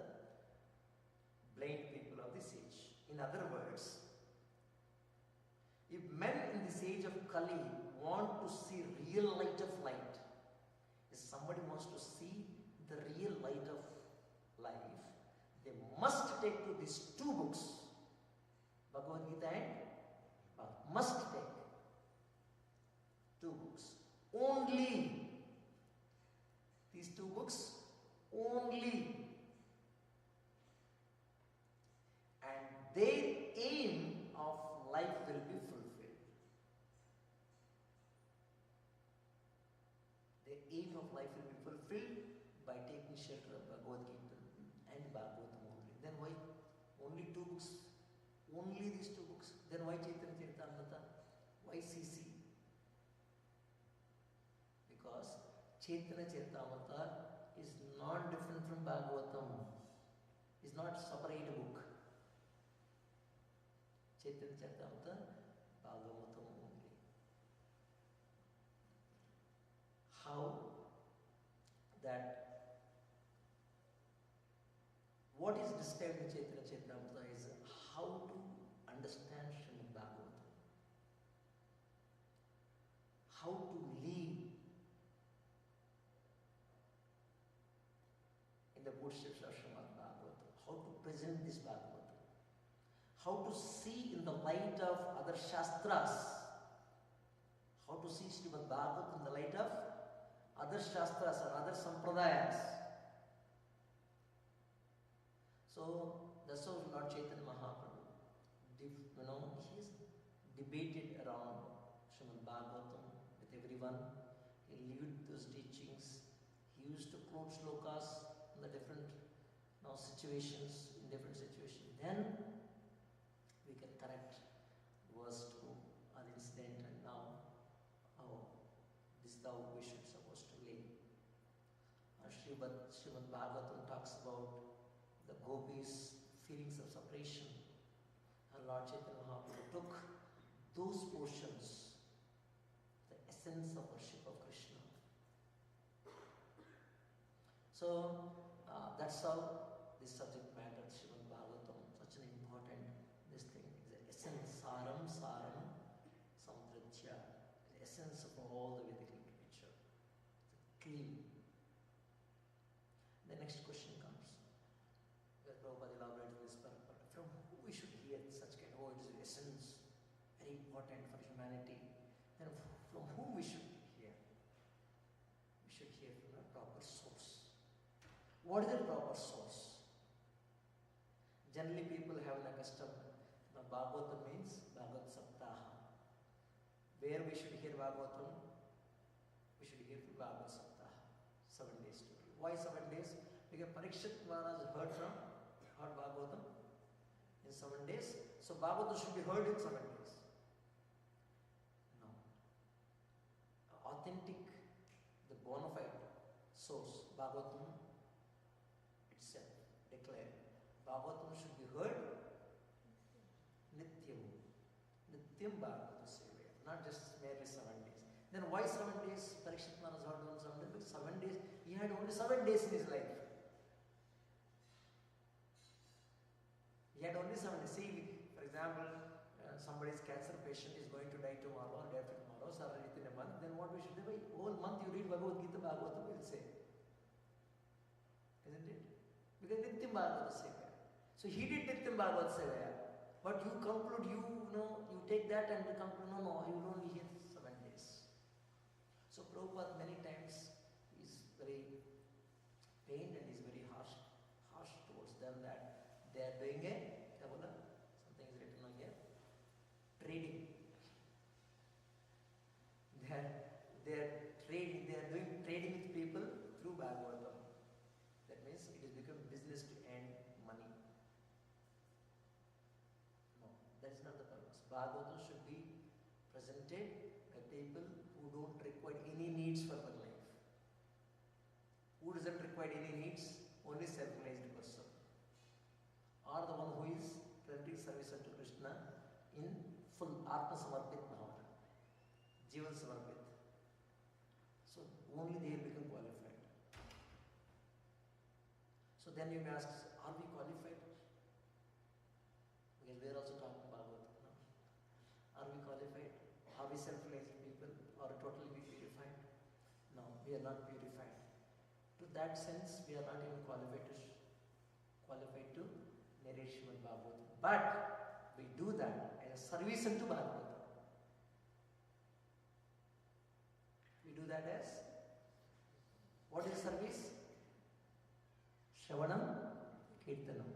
blind people of this age. In other words, if men in this age of Kali want to see real light of light, if somebody wants to see the real light of life, they must take to these two books, Bhagavad Gita and Bhagavatam. Must take two books. Only these two books, only. And their aim of life will be fulfilled. The aim of life will be fulfilled by taking shelter of Bhagavad Gita and Bhagavatam only. Then why only two books? Only these two books. Then why Chaitanya Charitamrita? Why CC? Because Chaitanya Charitamrita is not different from Bhagavatam. It's not separate book. Chaitanya Charitamrita, Bhagavatam only. How that what is described in Chaitanya Charitamrita is how to understand Srimad Bhagavatam, how to live in the footsteps of Srimad Bhagavatam, how to present this Bhagavatam, how to see in the light of other Shastras, how to see Srimad Bhagavatam in the light of other Shastras or other Sampradayas. So that's how Lord Chaitanya Mahaprabhu, he has debated around Srimad Bhagavatam with everyone. He lived those teachings. He used to quote shlokas in the different situations, in different situations. Then we can correct verse 2 or incident, and now this is how we should supposed to live. Srimad Bhagavatam talks about the gopis' feelings of separation, and Lord Chaitanya Mahaprabhu took those portions, the essence of worship of Krishna. So that's how this subject matter, Srimad Bhagavatam, such an important this thing, is the essence, saram samudradhya, the essence of all the Vedic literature. It's clean. The next question comes, where Prabhupada elaborates this, but from who we should hear such kind of, it is the essence, very important for humanity. Then from whom we should hear? We should hear from a proper source. What is the proper source? Generally people have an custom, Bhagavatam means Bhagavad Saptaha. Where we should hear Bhagavatam? We should hear from Bhagavad Saptaha, 7 days total. Why 7 days? Because Parikshit Maharaj heard Bhagavatam in 7 days. So Bhagavatam should be heard in 7 days. No. Authentic, the bona fide source, Bhagavatam itself declared. Bhagavatam should be heard Nityam Bhagavatam Sevaya, not just merely 7 days. Then why 7 days? Parikshit Maharaj heard on 7 days. Because 7 days, he had only 7 days in his life. He had only 7 days. See, for example, somebody's cancer patient is going to die tomorrow or day after tomorrow, or within a month. Then what we should do? Whole month you read Bhagavad Gita, Bhagavatam will say. Isn't it? Because Nityam Bhagavatam Sevaya. So he did Nityam Bhagavatam Sevaya. But you conclude, you take that and conclude, no, you will only hear 7 days. So Prabhupada many times is very pained and is very harsh They are trading. They are doing trading with people through Bhagavatam. That means it has become business to earn money. No, that is not the purpose. Bhagavatam should be presented by people who don't require any needs for their life. Who doesn't require any needs? Only self-realized person. Or the one who is rendering service unto Krishna in full Atma Samarpit Bhavana. Jivan Samarpit. So only they will become qualified. So then you may ask, are we qualified? Because we are also talking about Bhagavad. No? Are we qualified? Are we self-realized people? Or totally be purified? No, we are not purified. To that sense, we are not even qualified to narrate Srimad Bhagavatam. But we do that as a service unto Bhagavatam. We do that as, what is service? Shravanam, Kirtanam.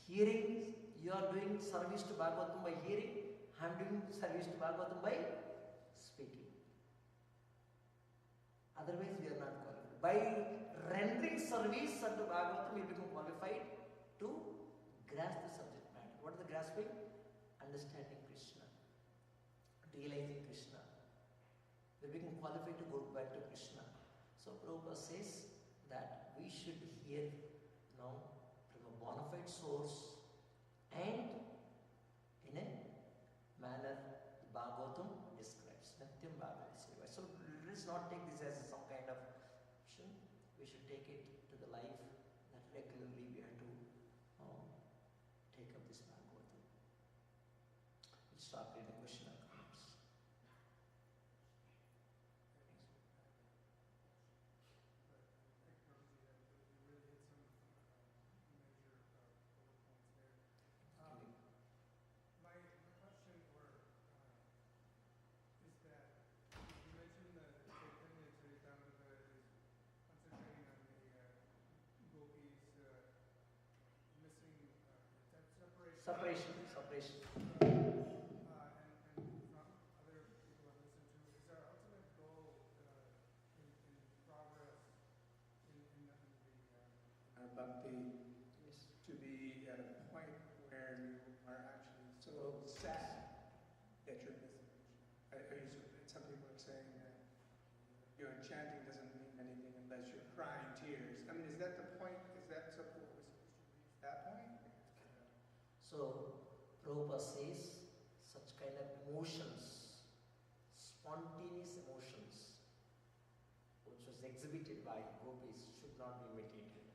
Hearing, you are doing service to Bhagavatam by hearing. I am doing service to Bhagavatam by speaking. Otherwise, we are not qualified. By rendering service unto Bhagavatam, you become qualified to grasp the subject matter. What is the grasping? Understanding Krishna, realizing Krishna. We become qualified to go back to Krishna. So Prabhupada says that we should hear now from a bona fide source and in a manner the Bhagavatam describes. Nityam Bhagavatam. So let's not take this as some kind of option. We should take it to the life that regularly we have to take up this Bhagavatam. We'll start reading question and comments. Separation. And from other people I've listened to, is our ultimate goal in progress in the bhakti is to be at a point where you are actually so sad that you're missing Krishna. Some people are saying that your chanting doesn't mean anything unless you're crying tears. I mean, is that the point? Is that what we're supposed to reach that point? So, Prabhupada says such kind of emotions, spontaneous emotions, which was exhibited by gopis, should not be imitated.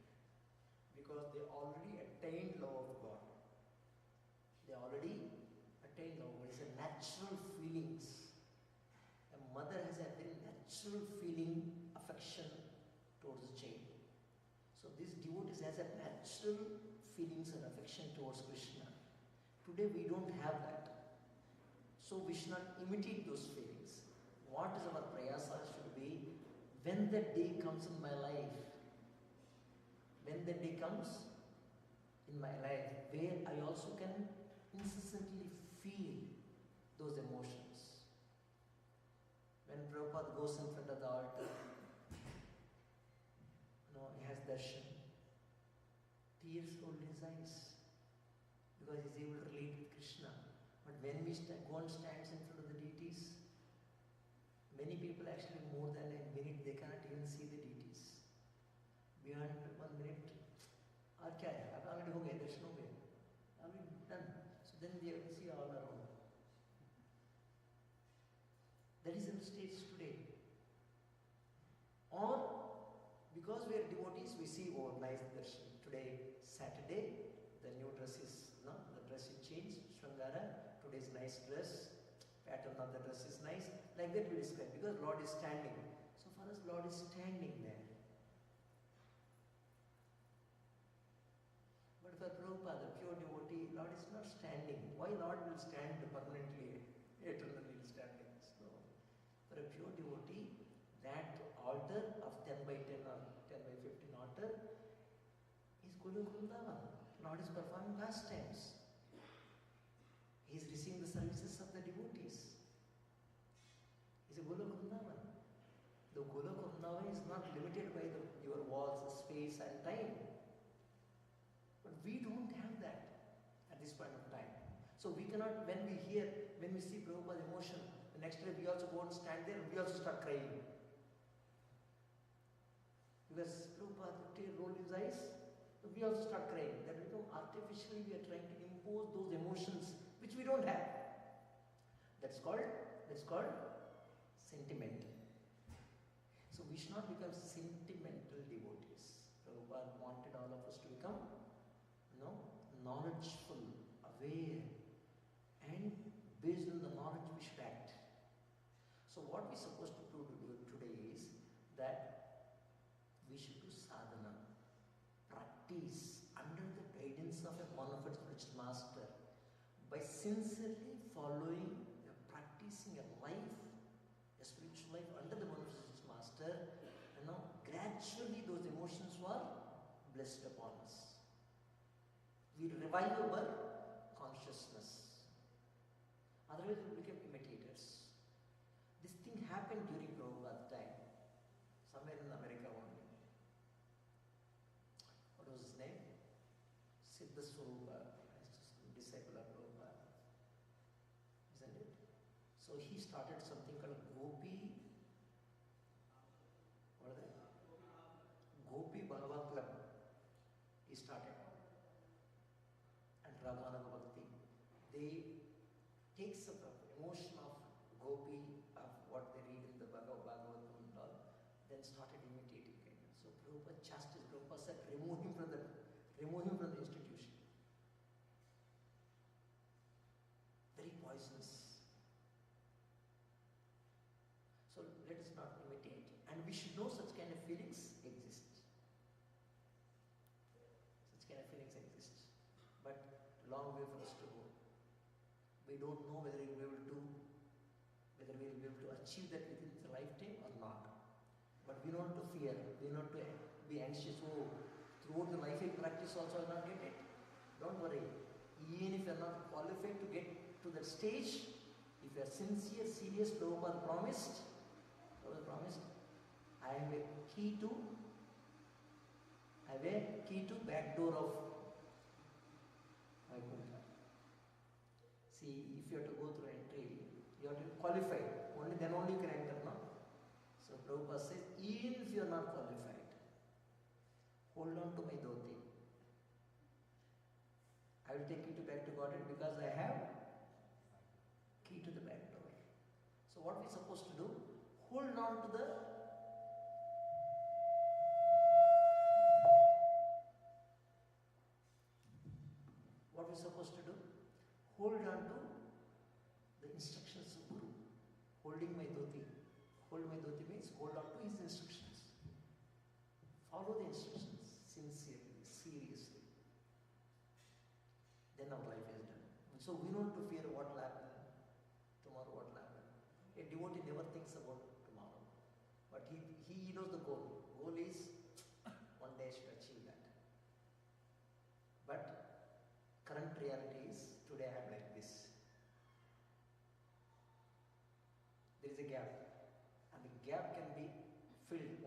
Because they already attained love of God. They already attained love. It's a natural feelings. A mother has a very natural feeling, affection towards the child. So this devotee has a natural feelings and affection towards Krishna. Today we don't have that. So we should not imitate those feelings. What is our prayasa should be, when that day comes in my life, when that day comes in my life, where I also can incessantly feel those emotions. When Prabhupada goes in front of the altar, he has darshan. Tears roll in his eyes because he is able to relate with Krishna. But when we go and stands in front of the deities, many people actually more than a minute they cannot even see the deities. Beyond 1 minute, aur kya hai? Ab already ho gaya, darshan ho gaya. Already done. So then they will see all around. That is the stage today. Or because we are devotees, we see, oh, nice darshan. Today, Saturday, the new dress is, the dress is changed, Shringara. Today's nice dress, pattern of the dress is nice. Like that we describe, because Lord is standing. So for us, Lord is standing there. But for Prabhupada, the pure devotee, Lord is not standing. Why Lord will stand permanently, eternally standing? So, for a pure devotee, that altar of 10 by 10 or 10 by 15 altar is Golu Vrindavan. Lord is performing pastimes. He is receiving the services of the devotees. He is a Golu Golok Vrindavan. The Golok Vrindavan is not limited by your walls, space and time. But we don't have that at this point of time. So we cannot, when we see Prabhupada's emotion, the next day we also go and stand there and we also start crying. Because Prabhupada rolled his eyes, we also start crying. That artificially we are trying to impose those emotions which we don't have. That's called sentiment. So we should not become sentimental devotees. Prabhupada wanted all of us to become knowledgeful, aware, and based on the knowledge we should act. So what we're supposed to do today is that we should do sadhana, practice under the guidance of a qualified spiritual master by sincerely following, practicing a life, a spiritual life under the qualified spiritual master. Gradually those emotions were blessed upon us. We revive our consciousness. Otherwise we become imitators. This thing happened during Prabhupada's time, somewhere in America only. What was his name? Siddha Swarupa, disciple of Prabhupada, isn't it? So he started something called Gopi Bhava Club. He started. And Radha Bhakti. They take some emotion of Gopi, of what they read in the Bhagavatam and all, then started imitating it. So Prabhupada chastised. Prabhupada said, remove him from the institution. Very poisonous. So let us not imitate. And we should know such kind of feelings exist. Such kind of feelings exist. But long way for us to go. We don't know whether we will be able to achieve that within the lifetime or not. But we not to fear, we not to be anxious. Oh, throughout the life practice also I will not get it. Don't worry. Even if you are not qualified to get to that stage, if you are sincere, serious, Prabhupada promised, I have a key to back door of Vaikuntha. See, if you have to go through entry, you have to be qualified. Then only you can enter now. So Prabhupada says, even if you are not qualified, hold on to my dhoti. I will take you back to Godhead because I have key to the back door. So what we are supposed to do? Hold on to the what we are supposed to do? Hold on to the instructions of Guru. Holding my dhoti. Hold my dhoti means hold on to his instructions. Follow the instructions sincerely, seriously. Then our life is done. So we don't have to fear what will happen tomorrow, what will happen. A devotee never thinks about tomorrow. But he knows the goal. Goal is one day I should achieve that. But current reality is today I am like this. There is a gap. And the gap can be filled